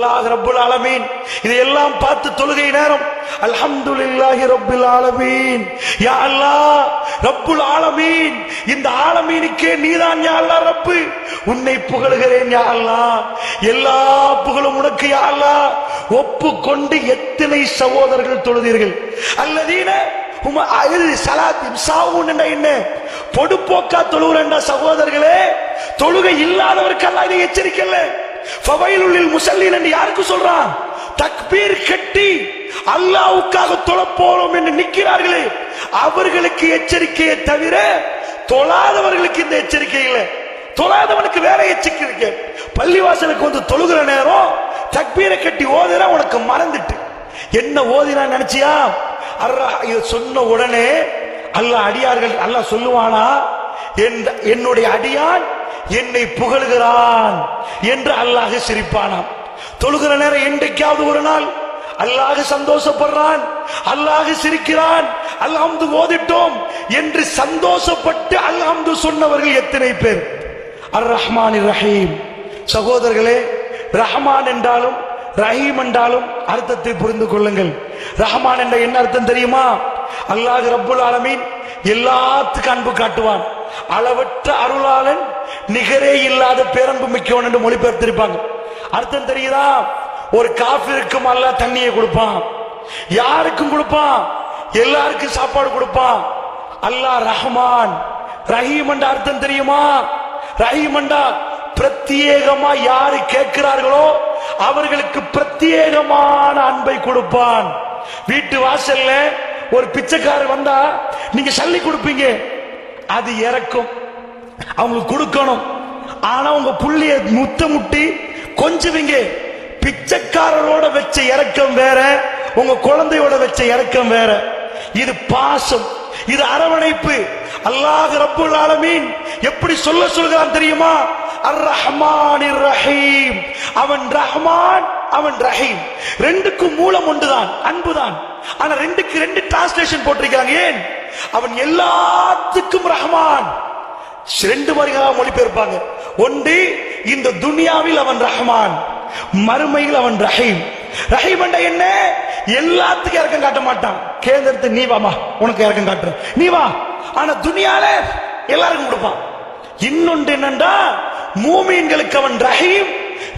அல்லாஹ் ரப்புல் ஆலமீன் இதையெல்லாம் பார்த்து தொழுகை நேரம் அல்ஹம்துலில்லாஹி ரப்பில் ஆலமீன், யா அல்லாஹ் ரப்புல் ஆலமீன், இந்த ஆலமீனுக்கே நீதான் யா அல்லாஹ் ரப்பு, உன்னை புகழுகிறேன் யா அல்லாஹ், எல்லா புகழும் உனக்கு யா அல்லாஹ் ஒப்புக்கொண்டு எத்தனை சகோதரர்கள் தொழுதீர்கள்? அல்லதீன பொடுப்போக்கா தொழுகிறேன் சகோதரர்களே, தொழுகை இல்லாதவருக்கு அல்லாஹ் இதை எச்சரிக்கல. ஃபவைலுல் முஸல்லீன் என்று யாருக்கு சொல்றான்? தக்பீர் கட்டி அல்லாஹ்வுக்காக தொழப் போறோம் என்று நிற்கிறார்களே அவர்களுக்கு எச்சரிக்கையை தவிர தொழாதவர்களுக்கு இந்த எச்சரிக்கை இல்லை. தொழாதவனுக்கு வேற எச்சரிக்கை இருக்கு. பள்ளிவாசலுக்கு வந்து தொழுகிற நேரம் தக்பீரை கட்டி ஓதுற உனக்கு மறந்துட்டு என்ன ஓதினா நினைச்சியா? இத சொன்ன உடனே அல்லாஹ் அடியார்கள் அல்லாஹ் சொல்லுவானா, என்னுடைய அடியான் என்னை புகழுகிறான் என்று அல்லாஹ் சிரிப்பானாம். தொழுகிற நேரம் என்றைக்காவது ஒரு நாள் அல்லாஹ் சந்தோஷப்படுறான், அல்லாஹ் சிரிக்கிறான், அல்ஹம்து ஓதிட்டோம் என்று சந்தோஷப்பட்டு அல்ஹம்து சொன்னவர்கள் எத்தனை பேர்? அர் ரஹ்மான் ரஹீம். சகோதரர்களே, ரஹ்மான் என்றாலும் ரஹீம் என்றாலும் அர்த்தத்தை புரிந்து கொள்ளுங்கள். ரஹ்மான் என்ற என்ன அர்த்தம் தெரியுமா? அல்லாஹ் ரப்புல் ஆலமீன் எல்லாத்துக்கும் அன்பு காட்டுவான், அளவற்ற அருளாளன், நிகரே இல்லாத பேரன்பு மிக்கவன் என்று மொழிபெயர்த்திருப்பாங்க. அர்த்தம் தெரியுதா? ஒரு காஃபிருக்கும் அல்லாஹ் தண்ணியை கொடுப்பான், யாருக்கும் கொடுப்பான், எல்லாருக்கும் சாப்பாடு கொடுப்பான். அல்லாஹ் ரஹ்மான். ரஹீம் என்ற அர்த்தம் தெரியுமா? ரஹீம் என்றா பிரத்யேகமா யாரு கேட்கிறார்களோ அவர்களுக்கு பிரத்யேகமான அன்பை கொடுப்பான். வீட்டு வாசல்ல ஒரு பிச்சைக்காரர் வந்தா நீங்க சல்லி கொடுப்பீங்க, அது இறக்கும், அவங்களுக்கு கொடுக்கணும். ஆனா உங்க புள்ளிய முத்தமுட்டி கொஞ்சுவீங்க. பிச்சைக்காரரோட வச்ச இறக்கம் வேற, உங்க குழந்தையோட வச்ச இறக்கம் வேற. இது பாசம், இது அரவணைப்பு. அல்லாஹ் ரப்புல் ஆலமீன் எப்படி சொல்கிறான் தெரியுமா? அர் ரஹ்மான் ரஹீம். அவன் ரஹ்மான், அவன் ரஹீம். ரெண்டுக்கும் மூலம் ஒன்றுதான், அன்புதான். ஆனா ரெண்டுக்கு ரெண்டு டிரான்ஸ்லேஷன் போட்டிருக்காங்க. ஏன்? அவன் எல்லாத்துக்கும் ரஹ்மான். ரெண்டு வரிகளாக மொழிபெயர்ப்பாங்க. ஒன்று, இந்த துனியாவில் அவன் ரஹ்மான், மறுமையில் அவன் ரஹீம். ரஹீம் என்ற என்ன? எல்லாத்துக்கும் இறக்கம் காட்ட மாட்டான். கேந்திரத்து நீ வாமா, உனக்கு இறக்கம் காட்டுறேன், நீ வா. ஆனா துனியால எல்லாருக்கும் கொடுப்பான். இன்னொன்று என்னண்டா, மூமீன்களுக்கு அவன் ரஹீம்,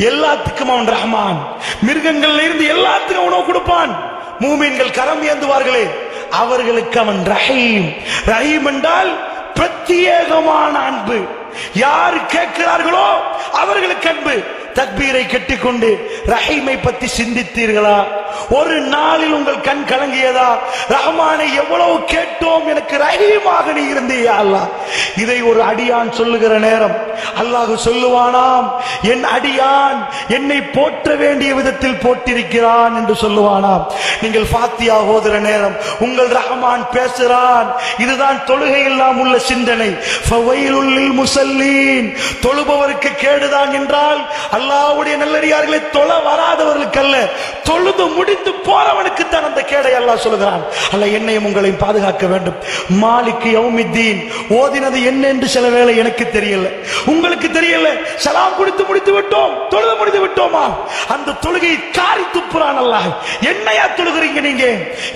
எல்லாத்துக்கும் அவன் ரஹ்மான். மிருகங்கள்ல இருந்து எல்லாத்துக்கும் உணவு கொடுப்பான். மூமீன்கள் கரம் ஏந்துவார்களே அவர்களுக்கு அவன் ரஹீம். ரஹீம் என்றால் பிரத்யேகமான அன்பு. யார் கேட்கிறார்களோ அவர்களுக்கு அன்பு. தக்பீரை கட்டிக்கொண்டு ரஹீமை பற்றி சிந்தித்தீர்களா? ஒரு நாளில் உங்கள் கண் கலங்கியதா? ரஹ்மானை எவ்வளவு கேட்டோம், எனக்கு ரஹீமாக நீ இருந்தியா அல்லாஹ். இதை ஒரு அடியான் சொல்லுகிற நேரம் அல்லாஹ் சொல்லுவானாம், என் அடியான் என்னை போற்ற வேண்டிய விதத்தில் போற்றிருக்கிறான் என்று சொல்லுவானாம். நீங்கள் ஃபாத்தியா ஓதுற நேரம் உங்கள் ரஹ்மான் பேசுறான். இதுதான் தொழுகையில் நாம் உள்ள சிந்தனை. ஃபவைலுல் முஸல்லீன். தொழுபவருக்கு கேடுதான் என்றால் அல்லாஹ்வுடைய நல்லடியார்களை தொழ வராதவர்களுக்கு அல்ல, தொழுது முடித்து போறவனுக்கு தான் அந்த கேடை அல்லாஹ் சொல்கிறான். அல்லாஹ் என்னையும் உங்களையும் பாதுகாக்க வேண்டும். மாலிக் யௌமித்தீன் ஓதினது என்ன என்று சில வேளை எனக்கு தெரியல, உங்களுக்கு தெரியல. சலாம் கொடுத்து முடித்து விட்டோம், தொழுது முடித்து விட்டோமா? அந்த தொழுகையை காரி துப்புறான் அல்லாஹ். என்னையா தொழுகிறீங்க நீங்க?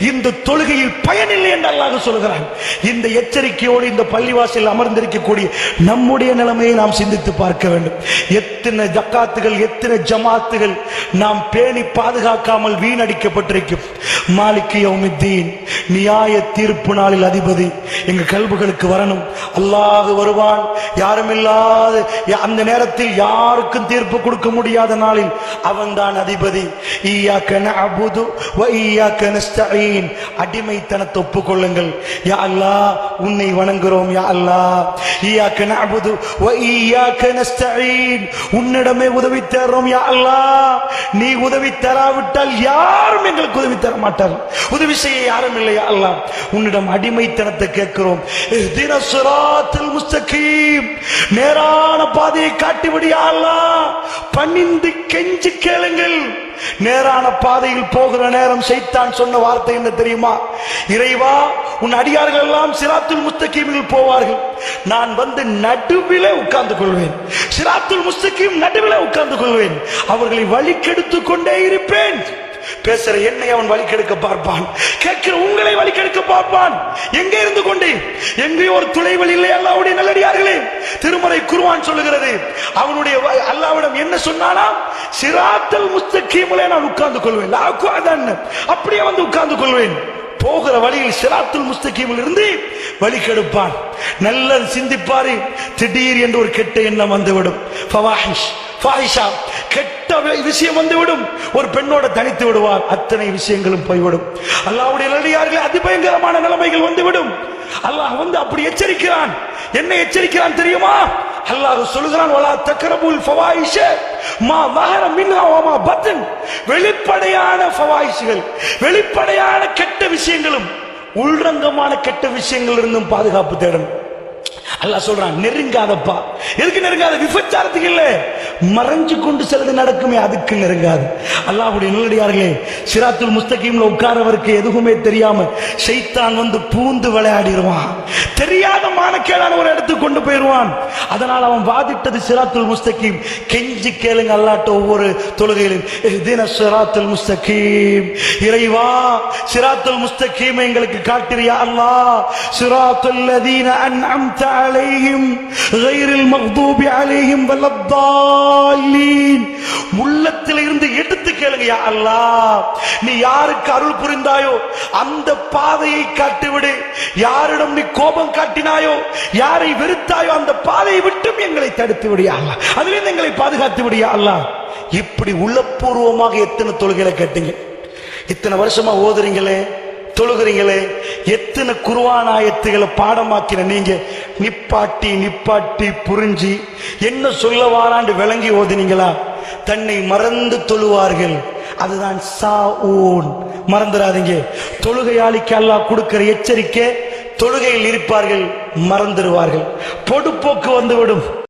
இந்த தொழுகையில் பயனில்லை என்று அல்லாஹ் சொல்கிறான். இந்த எச்சரிக்கையோடு இந்த பள்ளிவாசல் அமர்ந்திருக்கக்கூடிய நம்முடைய நிலைமையை நாம் சிந்தித்து பார்க்க வேண்டும். எத்தனை ஜக்காத்துகள், எத்தனை ஜமாத்துகள் நாம் பேணி பாதுகாக்காமல் வீணடிக்கப்பட்டிருக்கும். மாலிக் யௌமித்தீன், நியாய தீர்ப்பு நாளில் அதிபதி எங்க கல்புகளுக்கு வரணும். அல்லாஹ் வருவான். யாரும் இல்லாத அந்த நேரத்தில் யாருக்கும் தீர்ப்பு கொடுக்க முடியாத நாளில் அவன் தான் அதிபதி. ஈயாக்க நஅபுது வ ஈயாக்க நஸ்தஈன். அடிமைத்தனத்தை ஒப்புக்கொள்ளுங்கள். யா அல்லாஹ் உன்னை வணங்குகிறோம். யா அல்லாஹ் ஈயாக்க நஅபுது வ ஈயாக்க நஸ்தஈன். உன்னிடமே உதவி தேடுறோம். யா அல்லாஹ் நீ உதவி தராவிட்டால் யாரும் எங்களுக்கு உதவி தர மாட்டார், உதவி செய்ய யாரும் இல்லை. யா அல்லாஹ் உன்னிடம் அடிமைத்தனத்தை கேட்கிறோம். இஹ்தினஸ் ஸிராத்தல் முஸ்தகீம். நேரான பாதையை காட்டிவிடு யா அல்லாஹ். பணிந்து கெஞ்சி கேளுங்கள். நேரான பாதையில் போகிற நேரம் ஷைத்தான் சொன்ன வார்த்தை என்ன தெரியுமா? இறைவா, உன் அடியார்கள் எல்லாம் சிராத்துல் முஸ்தகீமில் போவார்கள், நான் வந்து நடுவிலே உட்கார்ந்து கொள்வேன். சிராத்துல் முஸ்தகீம் நடுவிலே உட்கார்ந்து கொள்வேன், அவர்களை வழி கெடுத்துக் கொண்டே இருப்பேன். பேசுற என்னை அவன் வழி கெடுக்க பார்ப்பான், கேட்கிற உங்களை வழி கெடுக்க பார்ப்பான். எங்கே இருந்து கொண்டு? எங்கேயோ ஒரு துளைவெளி இல்லை. அல்லாஹ்வுடைய நல்லடியார்களே, திருமறை குர்ஆன் சொல்லுகிறது, அவனுடைய அல்லாஹ்விடம் என்ன சொன்னானா? சிராத்துல் முஸ்தகீமிலே நான் உட்கார்ந்து கொள்வேன், அப்படியே வந்து உட்கார்ந்து கொள்வேன். போகிற வழியில் சிராத்துல் முஸ்தகீமில் இருந்து வழி கெடுப்பான். நல்ல சிந்திப்பாரு, திடீர் என்று ஒரு கெட்ட எண்ணம் வந்துவிடும். ஃபாஹிஷா, கெட்ட விஷயம் வந்துவிடும். ஒரு பெண்ணோட தனித்து விடுவார், அத்தனை விஷயங்களும் போய்விடும். அல்லாஹ்வுடைய நல்லடியார்களே, அதிபயங்கரமான நிலைமைகள் வந்துவிடும். அல்லாஹ் வந்து அப்படி எச்சரிக்கிறான். என்ன எச்சரிக்கிறான் தெரியுமா? அல்லாஹ் சொல்லுகிறான், வலா தக்ரபுல் ஃபவாயிஷ மா ظهر منها وما بطن. வெளிப்படையான ஃபவாயிஷ்கள், வெளிப்படையான கெட்ட விஷயங்களும் உள்ரங்கமான கெட்ட விஷயங்கள் இருந்தும் பாதுகாப்பு தேடணும். அல்லாஹ் சொல்றான், நெருங்காதப்பா. எதுக்கு நெருங்காத? விபச்சாரத்துக்கு இல்ல, மறைஞ்சு கொண்டு செல்வது நடக்குமே, அதுக்கு நெருங்காது. அல்லாஹ்வுடைய நல்லடியார்களே, சிராத்துல் முஸ்தகீம்ல உட்காரவருக்கு எதுவுமே தெரியாம ஷைத்தான் வந்து பூந்து விளையாடிடுவான். தெரியாத மானக்கேடான ஒரு இடத்துக்கு கொண்டு போயிடுவான். அதனால் அவன் வாதிட்டது சிராத்துல் முஸ்தகீம். கெஞ்சி கேளுங்க அல்லாஹ்ட்ட ஒவ்வொரு தொழுகையிலும், இஹ்தினஸ் ஸிராத்துல் முஸ்தகீம், இறைவா சிராத்துல் முஸ்தகீம் எங்களுக்கு காட்டுறியா அல்லாஹ். ஸிராத்துல் லதீன அன்அம்த அலைஹிம் கைரில் மக்தூபி அலைஹிம் வலத்தாலீன். உள்ளத்தில் இருந்து எடுத்து கேளுங்க, யா அல்லாஹ், நீ யாருக்கு அருள் புரிந்தாயோ அந்த பாதையை காட்டிவிடு. யாரிடம் நீ கோபம் காட்டினாயோ, யாரை வெறுத்தாயோ அந்த பாதையை விட்டும் எங்களை தடுத்து விடியா அல்லாஹ், அதிலிருந்து எங்களை பாதுகாத்து விடியா அல்லாஹ். இப்படி உள்ளபூர்வமாக எத்தனை தொழுகைகளை கேட்டீங்க, இத்தனை வருஷமா ஓதுறீங்களே, தொழுகிறீங்களே, எத்தனை குர்ஆன் ஆயத்துகளை பாடமாக்கின நீங்க நிப்பாட்டி நிப்பாட்டி புரிஞ்சு என்ன சொல்ல வாராண்டு விளங்கி ஓதினீங்களா? தன்னை மறந்து தொழுவார்கள், அதுதான் சாஊன். மறந்துடாதீங்க. தொழுகையாளிக்கு அல்லாஹ் கொடுக்கிற எச்சரிக்கை, தொழுகையில் இருப்பார்கள், மறந்துடுவார்கள், பொடுப்போக்கு வந்துவிடும்.